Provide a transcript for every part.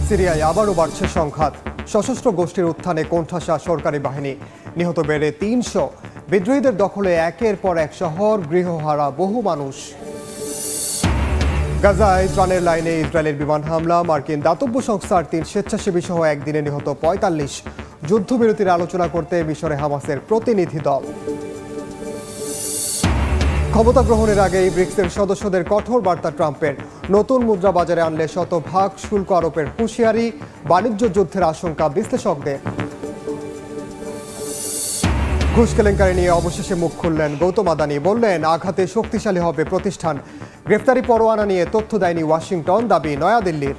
সিরিয়ায় আবারও বাড়ছে সংঘাত। সশস্ত্র গোষ্ঠীর উত্থানে কোণঠাসা সরকারি বাহিনী, নিহত বেড়ে ৩০০। বিদ্রোহীদের দখলে একের পর এক শহর, গৃহহারা বহু মানুষ। গাজায় ত্রাণের লাইনে ইসরায়েলের বিমান হামলা, মার্কিন দাতব্য সংস্থার ৩ স্বেচ্ছাসেবী সহ একদিনে নিহত ৪৫। যুদ্ধবিরতির আলোচনা করতে মিশরে হামাসের প্রতিনিধি দল। ক্ষমতা গ্রহণের আগেই ব্রিক্সের সদস্যদের কঠোর বার্তা ট্রাম্পের। নতুন মুদ্রা বাজারে আনলে শতভাগ শুল্ক আরোপের হুঁশিয়ারি, বাণিজ্য যুদ্ধের আশঙ্কা বিশ্লেষকদের। ঘুষ কেলেঙ্কারি নিয়ে অবশেষে মুখ খুললেন গৌতম আদানি, বললেন আঘাতে শক্তিশালী হবে প্রতিষ্ঠান। গ্রেফতারি পরোয়ানা নিয়ে তথ্য দেয়নি ওয়াশিংটন, দাবি নয়াদিল্লির।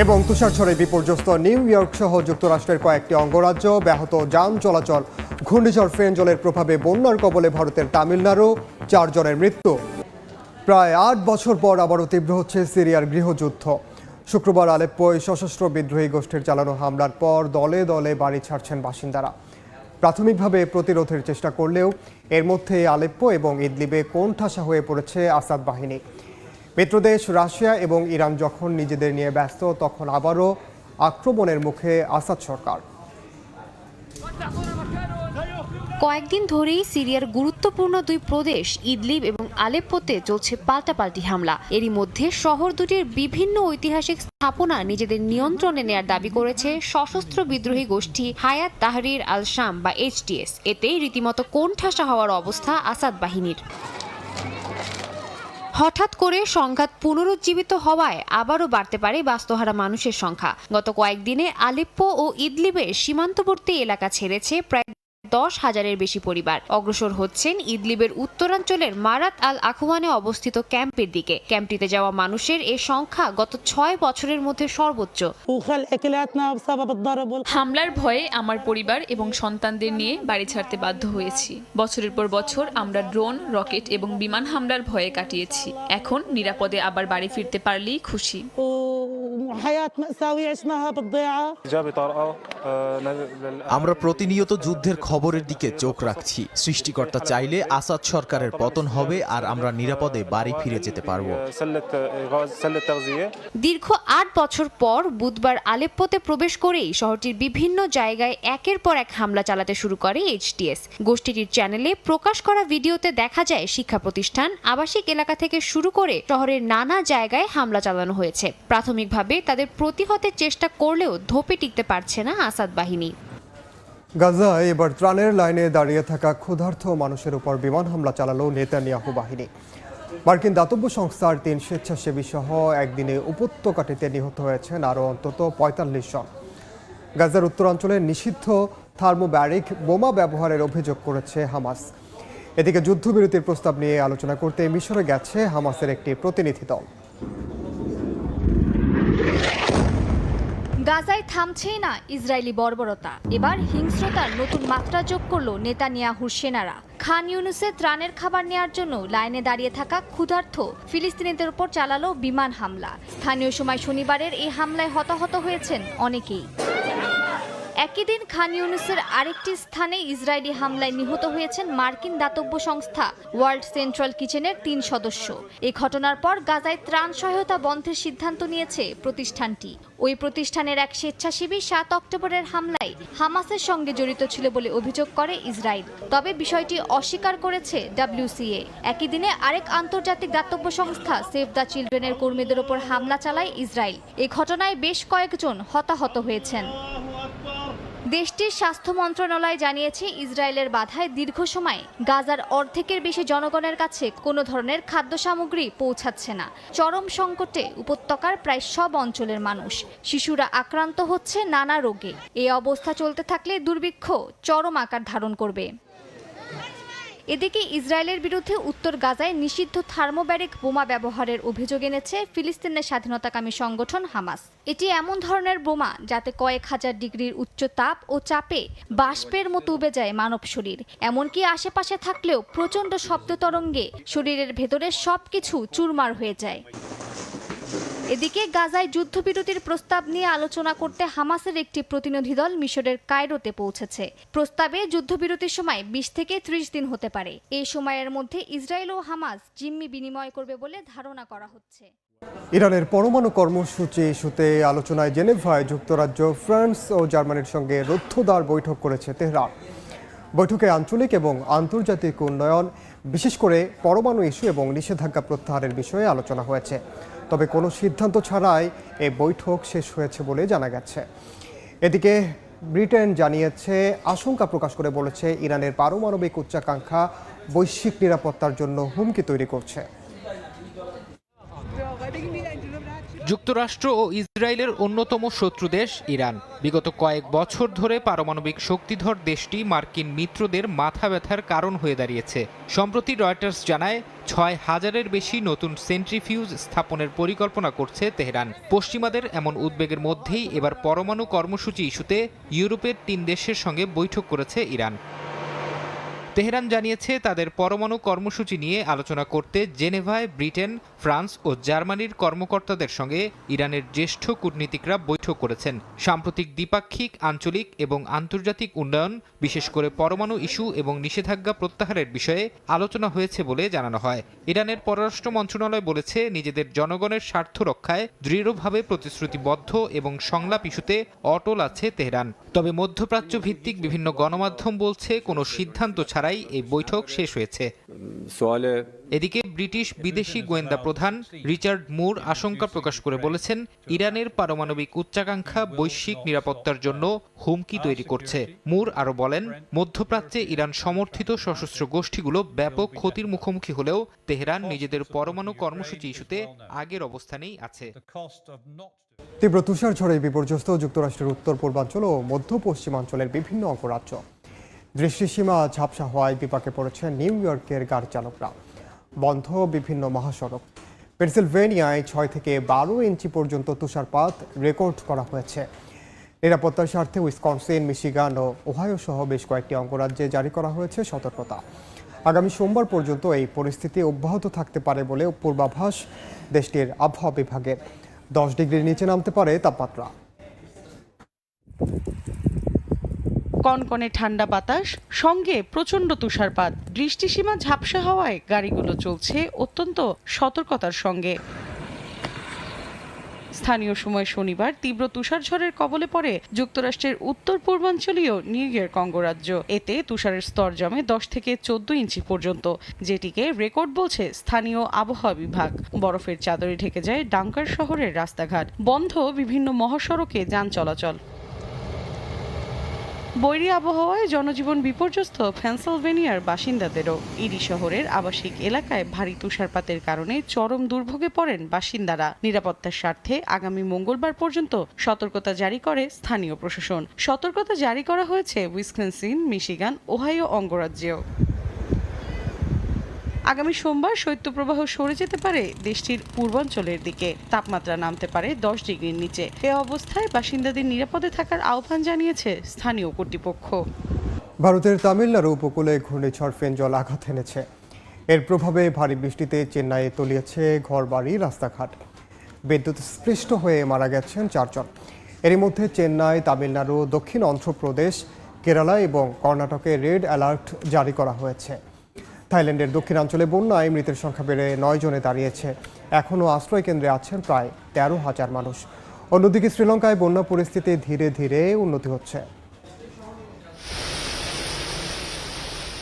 এবং তুষারঝড়ে বিপর্যস্ত নিউ ইয়র্ক সহ যুক্তরাষ্ট্রের কয়েকটি অঙ্গরাজ্য, ব্যাহত যান চলাচল। ঘূর্ণিঝড় ফেঞ্জলের প্রভাবে বন্যার কবলে ভারতের তামিলনাড়ু, 4 জনের মৃত্যু। প্রায় 8 বছর পর আবারও তীব্র হচ্ছে সিরিয়ার গৃহযুদ্ধ। শুক্রবার আলেপ্পোয় সশস্ত্র বিদ্রোহী গোষ্ঠীর চালানো হামলার পর দলে দলে বাড়ি ছাড়ছেন বাসিন্দারা। প্রাথমিকভাবে প্রতিরোধের চেষ্টা করলেও এর মধ্যে আলেপ্পো এবং ইদলিবে কোণঠাসা হয়ে পড়েছে আসাদ বাহিনী। মিত্রদেশ রাশিয়া এবং ইরান যখন নিজেদের নিয়ে ব্যস্ত, তখন আবারও আক্রমণের মুখে আসাদ সরকার। কয়েকদিন ধরেই সিরিয়ার গুরুত্বপূর্ণ 2 প্রদেশ ইদলিব এবং আলেপ্পোতে চলছে পাল্টাপাল্টি হামলা। এরই মধ্যে শহর দুটির বিভিন্ন ঐতিহাসিক স্থাপনা নিজেদের নিয়ন্ত্রণে নেয়ার দাবি করেছে সশস্ত্র বিদ্রোহী গোষ্ঠী হায়াত তাহরির আল শাম বা HTS। এতে রীতিমতো কোণঠাসা হওয়ার অবস্থা আসাদ বাহিনীর। হঠাৎ করে সংঘাত পুনরুজ্জীবিত হওয়ায় আবারও বাড়তে পারে বাস্তুহারা মানুষের সংখ্যা। গত কয়েকদিনে আলেপ্পো ও ইদলিবের সীমান্তবর্তী এলাকা ছেড়েছে প্রায় 10,000-এর বেশি পরিবার। অগ্রসর হচ্ছেন ইদলিবের উত্তরাঞ্চলের মারাত আল আখওয়ানে অবস্থিত ক্যাম্পের দিকে। ক্যাম্পটিতে যাওয়া মানুষের এ সংখ্যা গত 6 বছরের মধ্যে সর্বোচ্চ। হামলার ভয়ে আমার পরিবার এবং সন্তানদের নিয়ে বাড়ি ছাড়তে বাধ্য হয়েছি। বছরের পর বছর আমরা ড্রোন, রকেট এবং বিমান হামলার ভয়ে কাটিয়েছি। এখন নিরাপদে আবার বাড়ি ফিরতে পারলেই খুশি। আমরা প্রতিনিয়ত যুদ্ধের খবরের দিকে চোখ রাখছি। সৃষ্টিকর্তা চাইলে আসাদ সরকারের পতন হবে আর আমরা নিরাপদে বাড়ি ফিরে যেতে পারব। দীর্ঘ 8 বছর পর বুধবার আলেপ্পোতে প্রবেশ করেই শহরটির বিভিন্ন জায়গায় একের পর এক হামলা চালাতে শুরু করে HTS। গোষ্ঠীটির চ্যানেলে প্রকাশ করা ভিডিওতে দেখা যায় শিক্ষা প্রতিষ্ঠান, আবাসিক এলাকা থেকে শুরু করে শহরের নানা জায়গায় হামলা চালানো হয়েছে। প্রাথমিকভাবে তাদের প্রতিহতের চেষ্টা করলেও ধোপে টিকতে পারছে না আসাদ বাহিনী। গাজায় এবার ত্রাণের লাইনে দাঁড়িয়ে থাকা ক্ষুধার্ত মানুষের উপর বিমান হামলা চালালো নেতানিয়াহু বাহিনী। মার্কিন দাতব্য সংস্থার 3 স্বেচ্ছাসেবী সহ একদিনে উপত্যকাটিতে নিহত হয়েছেন আরও অন্তত 45 জন। গাজার উত্তরাঞ্চলে নিষিদ্ধ থার্মোব্যারিক বোমা ব্যবহারের অভিযোগ করেছে হামাস। এদিকে যুদ্ধবিরতির প্রস্তাব নিয়ে আলোচনা করতে মিশরে গেছে হামাসের একটি প্রতিনিধি দল। গাজায় থামছেই না ইসরায়েলি বর্বরতা। এবার হিংস্রতার নতুন মাত্রা যোগ করল নেতানিয়াহুর সেনারা। খান ইউনুসে ত্রাণের খাবার নেয়ার জন্য লাইনে দাঁড়িয়ে থাকা ক্ষুধার্ত ফিলিস্তিনিদের উপর চালালো বিমান হামলা। স্থানীয় সময় শনিবারের এই হামলায় হতাহত হয়েছেন অনেকেই। একই দিন খান ইউনুসের আরেকটি স্থানে ইসরায়েলি হামলায় নিহত হয়েছেন মার্কিন দাতব্য সংস্থা ওয়ার্ল্ড সেন্ট্রাল কিচেনের 3 সদস্য। এই ঘটনার পর গাজায় ত্রাণ সহায়তা বন্ধের সিদ্ধান্ত নিয়েছে প্রতিষ্ঠানটি। ওই প্রতিষ্ঠানের এক স্বেচ্ছাসেবী 7 অক্টোবরের হামলায় হামাসের সঙ্গে জড়িত ছিল বলে অভিযোগ করে ইসরায়েল। তবে বিষয়টি অস্বীকার করেছে WCA। একই দিনে আরেক আন্তর্জাতিক দাতব্য সংস্থা সেভ দ্য চিলড্রেনের কর্মীদের ওপর হামলা চালায় ইসরায়েল। এই ঘটনায় বেশ কয়েকজন হতাহত হয়েছেন। দেশটির স্বাস্থ্য মন্ত্রণালয় জানিয়েছে ইসরায়েলের বাধায় দীর্ঘ সময় গাজার অর্ধেকের বেশি জনগণের কাছে কোনো ধরনের খাদ্য সামগ্রী পৌঁছাচ্ছে না। চরম সংকটে উপত্যকার প্রায় সব অঞ্চলের মানুষ। শিশুরা আক্রান্ত হচ্ছে নানা রোগে। এই অবস্থা চলতে থাকলে দুর্ভিক্ষ চরম আকার ধারণ করবে। এদিকে ইসরায়েলের বিরুদ্ধে উত্তর গাজায় নিষিদ্ধ থার্মোব্যারিক বোমা ব্যবহারের অভিযোগ এনেছে ফিলিস্তিনের স্বাধীনতাকামী সংগঠন হামাস। এটি এমন ধরনের বোমা যাতে কয়েক হাজার ডিগ্রির উচ্চ তাপ ও চাপে বাষ্পের মতো উবে যায় মানব শরীর। এমনকি আশেপাশে থাকলেও প্রচণ্ড শব্দ তরঙ্গে শরীরের ভেতরে সবকিছু চুরমার হয়ে যায়। এদিকে গাজায় যুদ্ধবিরতির প্রস্তাব নিয়ে আলোচনা করতে হামাসের একটি প্রতিনিধি দল মিশরের কায়রোতে পৌঁছেছে। প্রস্তাবে যুদ্ধবিরতির সময় 20 থেকে 30 দিন হতে পারে। এই সময়ের মধ্যে ইসরায়েল ও হামাস জিম্মি বিনিময় করবে বলে ধারণা করা হচ্ছে। ইরানের পরমাণু কর্মসূচি ইস্যুতে আলোচনায় জেনেভায় যুক্তরাজ্য, ফ্রান্স ও জার্মানির সঙ্গে রুদ্ধদ্বার বৈঠক করেছে তেহরান। বৈঠকে আঞ্চলিক এবং আন্তর্জাতিক উন্নয়ন, বিশেষ করে পরমাণু ইস্যু এবং নিষেধাজ্ঞা প্রত্যাহারের বিষয়ে আলোচনা হয়েছে। তবে কোনো সিদ্ধান্ত ছাড়াই এই বৈঠক শেষ হয়েছে বলে জানা গেছে। এদিকে ব্রিটেন জানিয়েছে, আশঙ্কা প্রকাশ করে বলেছে, ইরানের পারমাণবিক উচ্চাকাঙ্ক্ষা বৈশ্বিক নিরাপত্তার জন্য হুমকি তৈরি করছে। যুক্তরাষ্ট্র ও ইসরায়েলের অন্যতম শত্রু দেশ ইরান। বিগত কয়েক বছর ধরে পারমাণবিক শক্তিধর দেশটি মার্কিন মিত্রদের মাথা ব্যথার কারণ হয়ে দাঁড়িয়েছে। সম্প্রতি রয়টার্স জানায় ৬,০০০-এর বেশি নতুন সেন্ট্রিফিউজ স্থাপনের পরিকল্পনা করছে তেহরান। পশ্চিমাদের এমন উদ্বেগের মধ্যেই এবার পরমাণু কর্মসূচি ইস্যুতে ইউরোপের ৩ দেশের সঙ্গে বৈঠক করেছে ইরান। তেহরান জানিয়েছে, তাদের পরমাণু কর্মসূচি নিয়ে আলোচনা করতে জেনেভায় ব্রিটেন, ফ্রান্স ও জার্মানির কর্মকর্তাদের সঙ্গে ইরানের জ্যেষ্ঠ কূটনীতিকরা বৈঠক করেছেন। সাম্প্রতিক দ্বিপাক্ষিক, আঞ্চলিক এবং আন্তর্জাতিক উন্নয়ন, বিশেষ করে পরমাণু ইস্যু এবং নিষেধাজ্ঞা প্রত্যাহারের বিষয়ে আলোচনা হয়েছে বলে জানানো হয়। ইরানের পররাষ্ট্র মন্ত্রণালয় বলেছে, নিজেদের জনগণের স্বার্থ রক্ষায় দৃঢ়ভাবে প্রতিশ্রুতিবদ্ধ এবং সংলাপ ইস্যুতে অটল আছে তেহরান। তবে মধ্যপ্রাচ্য ভিত্তিক বিভিন্ন গণমাধ্যম বলছে, কোনো সিদ্ধান্ত ছাড়াই এই বৈঠক শেষ হয়েছে। এদিকে ব্রিটিশ বিদেশি গোয়েন্দা প্রধান রিচার্ড মুর আশঙ্কা প্রকাশ করে বলেছেন, ইরানের পারমাণবিক উচ্চাকাঙ্ক্ষা বৈশ্বিক নিরাপত্তার জন্য হুমকি তৈরি করছে। মুর আরও বলেন, মধ্যপ্রাচ্যে ইরান সমর্থিত সশস্ত্র গোষ্ঠীগুলো ব্যাপক ক্ষতির মুখোমুখি হলেও তেহরান নিজেদের পরমাণু কর্মসূচি ইস্যুতে আগের অবস্থানেই আছে। তীব্র তুষারঝড়ে বিপর্যস্ত যুক্তরাষ্ট্রের উত্তর পূর্বাঞ্চল ও মধ্য পশ্চিমাঞ্চলের বিভিন্ন অঙ্গরাজ্য। দৃষ্টিসীমা ঝাপসা হওয়ায় বিপাকে পড়েছে নিউ ইয়র্কের গাড়ি চালকরা। বন্ধ বিভিন্ন মহাসড়ক। পেনসিলভেনিয়ায় ৬ থেকে ১২ ইঞ্চি পর্যন্ত তুষারপাত রেকর্ড করা হয়েছে। নিরাপত্তার স্বার্থে উইসকনসিন, মিশিগান ও ওহাইও সহ বেশ কয়েকটি অঙ্গরাজ্যে জারি করা হয়েছে সতর্কতা। আগামী সোমবার পর্যন্ত এই পরিস্থিতি অব্যাহত থাকতে পারে বলে পূর্বাভাস দেশটির আবহাওয়া বিভাগের। ১০ ডিগ্রির নিচে নামতে পারে তাপমাত্রা। কনকনে ঠান্ডা বাতাস, সঙ্গে প্রচণ্ড তুষারপাত। দৃষ্টিসীমা ঝাপসা হওয়ায় গাড়িগুলো চলছে অত্যন্ত সতর্কতার সঙ্গে। স্থানীয় সময় শনিবার তীব্র তুষারঝড়ের কবলে পড়ে যুক্তরাষ্ট্রের উত্তর পূর্বাঞ্চলীয় নিউ ইয়র্ক অঙ্গরাজ্য। এতে তুষারের স্তর জমে ১০ থেকে ১৪ ইঞ্চি পর্যন্ত, যেটিকে রেকর্ড বলছে স্থানীয় আবহাওয়া বিভাগ। বরফের চাদরে ঢেকে যায় ডাঙ্কার শহরের রাস্তাঘাট। বন্ধ বিভিন্ন মহাসড়কে যান চলাচল। বৈরী আবহাওয়ায় জনজীবন বিপর্যস্ত পেনসিলভেনিয়ার বাসিন্দাদেরও। ইরি শহরের আবাসিক এলাকায় ভারী তুষারপাতের কারণে চরম দুর্ভোগে পড়েন বাসিন্দারা। নিরাপত্তার স্বার্থে আগামী মঙ্গলবার পর্যন্ত সতর্কতা জারি করে স্থানীয় প্রশাসন। সতর্কতা জারি করা হয়েছে উইসকনসিন, মিশিগান, ওহাইও অঙ্গরাজ্যেও। আগামী সোমবার শৈত্যপ্রবাহ সরে যেতে পারে দেশটির পূর্বাঞ্চলের দিকে। তাপমাত্রা নামতে পারে ১০ ডিগ্রির নিচে। এ অবস্থায় বাসিন্দাদের নিরাপদে থাকার আহ্বান জানিয়েছে স্থানীয় কর্তৃপক্ষ। ভারতের তামিলনাড়ু উপকূলে ঘূর্ণিঝড় ফেঞ্জল আঘাত এনেছে। এর প্রভাবে ভারী বৃষ্টিতে চেন্নাইয়ে তলিয়েছে ঘরবাড়ি, রাস্তাঘাট। বিদ্যুৎস্পৃষ্ট হয়ে মারা গেছেন ৪ জন। এরই মধ্যে চেন্নাই, তামিলনাড়ু, দক্ষিণ অন্ধ্রপ্রদেশ, কেরালা এবং কর্ণাটকে রেড অ্যালার্ট জারি করা হয়েছে। থাইল্যান্ডের দক্ষিণাঞ্চলে বন্যায় মৃতের সংখ্যা বেড়ে ৯ জনে দাঁড়িয়েছে। এখনও আশ্রয় কেন্দ্রে আছেন প্রায় ১৩,০০০ মানুষ। অন্যদিকে শ্রীলঙ্কায় বন্যা পরিস্থিতি ধীরে ধীরে উন্নতি হচ্ছে।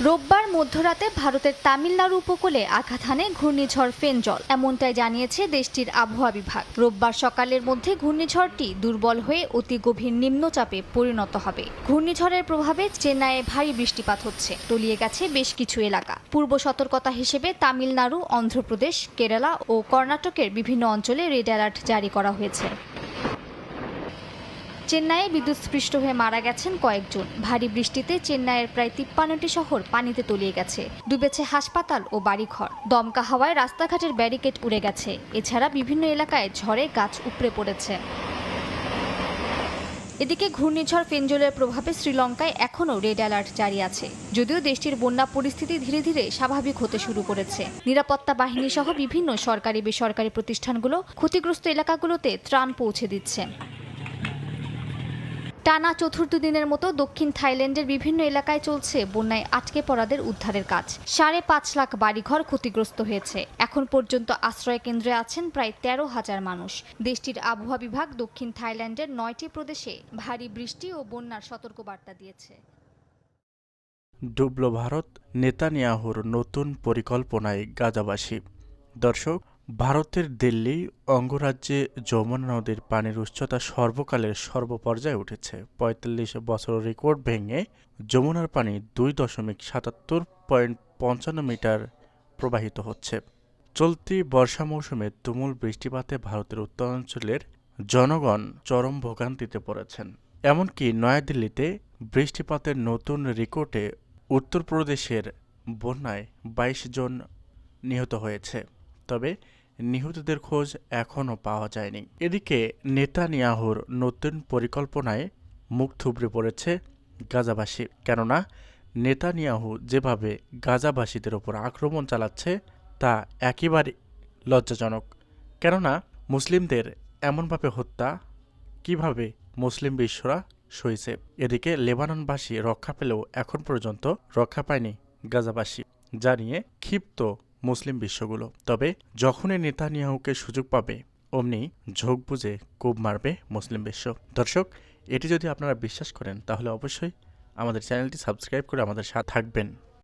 রোববার মধ্যরাতে ভারতের তামিলনাড়ু উপকূলে আঘাত হানে ঘূর্ণিঝড় ফেঞ্জল, এমনটাই জানিয়েছে দেশটির আবহাওয়া বিভাগ। রোববার সকালের মধ্যে ঘূর্ণিঝড়টি দুর্বল হয়ে অতি গভীর নিম্নচাপে পরিণত হবে। ঘূর্ণিঝড়ের প্রভাবে চেন্নাইয়ে ভারী বৃষ্টিপাত হচ্ছে, তলিয়ে গেছে বেশ কিছু এলাকা। পূর্ব সতর্কতা হিসেবে তামিলনাড়ু, অন্ধ্রপ্রদেশ, কেরালা ও কর্ণাটকের বিভিন্ন অঞ্চলে রেড অ্যালার্ট জারি করা হয়েছে। চেন্নাইয়ে বিদ্যুৎস্পৃষ্ট হয়ে মারা গেছেন কয়েকজন। ভারী বৃষ্টিতে চেন্নাইয়ের প্রায় ৫৩টি শহর পানিতে তলিয়ে গেছে। ডুবেছে হাসপাতাল ও বাড়িঘর। দমকা হাওয়ায় রাস্তাঘাটের ব্যারিকেড উড়ে গেছে। এছাড়া বিভিন্ন এলাকায় ঝড়ে গাছ উপড়ে পড়েছে। এদিকে ঘূর্ণিঝড় ফেঞ্জলের প্রভাবে শ্রীলঙ্কায় এখনও রেড অ্যালার্ট জারি আছে। যদিও দেশটির বন্যা পরিস্থিতি ধীরে ধীরে স্বাভাবিক হতে শুরু করেছে। নিরাপত্তা বাহিনী সহ বিভিন্ন সরকারি বেসরকারি প্রতিষ্ঠানগুলো ক্ষতিগ্রস্ত এলাকাগুলোতে ত্রাণ পৌঁছে দিচ্ছে। টানা চতুর্থ দিনের মতো দক্ষিণ থাইল্যান্ডের বিভিন্ন এলাকায় চলছে বন্যায় আটকে পড়াদের উদ্ধারের কাজ। 5.5 লাখ বাড়িঘর ক্ষতিগ্রস্ত হয়েছে। এখন পর্যন্ত আশ্রয় কেন্দ্রে আছেন প্রায় 13,000 মানুষ। দেশটির আবহাওয়া বিভাগ দক্ষিণ থাইল্যান্ডের 9টি প্রদেশে ভারী বৃষ্টি ও বন্যার সতর্কবার্তা দিয়েছে। ডুবল ভারত, নেতানিয়াহুর নতুন পরিকল্পনায় গাজাবাসী। দর্শক, ভারতের দিল্লি অঙ্গরাজ্যে যমুনা নদীর পানির উচ্চতা সর্বকালের সর্বপর্যায়ে উঠেছে। 45 বছর রেকর্ড ভেঙে যমুনার পানি 2.77.55 মিটার প্রবাহিত হচ্ছে। চলতি বর্ষা মৌসুমে তুমুল বৃষ্টিপাতে ভারতের উত্তরাঞ্চলের জনগণ চরম ভোগান্তিতে পড়েছেন। এমনকি নয়াদিল্লিতে বৃষ্টিপাতের নতুন রেকর্ডে উত্তরপ্রদেশের বন্যায় 22 জন নিহত হয়েছে। তবে নিহতদের খোঁজ এখনও পাওয়া যায়নি। এদিকে নেতানিয়াহুর নতুন পরিকল্পনায় মুখ থুবড়ে পড়েছে গাজাবাসী। কেননা নেতানিয়াহু যেভাবে গাজাবাসীদের ওপর আক্রমণ চালাচ্ছে তা একেবারে লজ্জাজনক। কেননা মুসলিমদের এমনভাবে হত্যা কিভাবে মুসলিম বিশ্বরা সইছে। এদিকে লেবাননবাসী রক্ষা পেলেও এখন পর্যন্ত রক্ষা পায়নি গাজাবাসী, যা নিয়ে ক্ষিপ্ত মুসলিম বিশ্বগুলো। তবে যখনই নেতানিয়াহুকে সুযোগ পাবে অমনি ঝোঁক বুঝে কোপ মারবে মুসলিম বিশ্ব। দর্শক, এটি যদি আপনারা বিশ্বাস করেন তাহলে অবশ্যই আমাদের চ্যানেলটি সাবস্ক্রাইব করে আমাদের সাথে থাকবেন।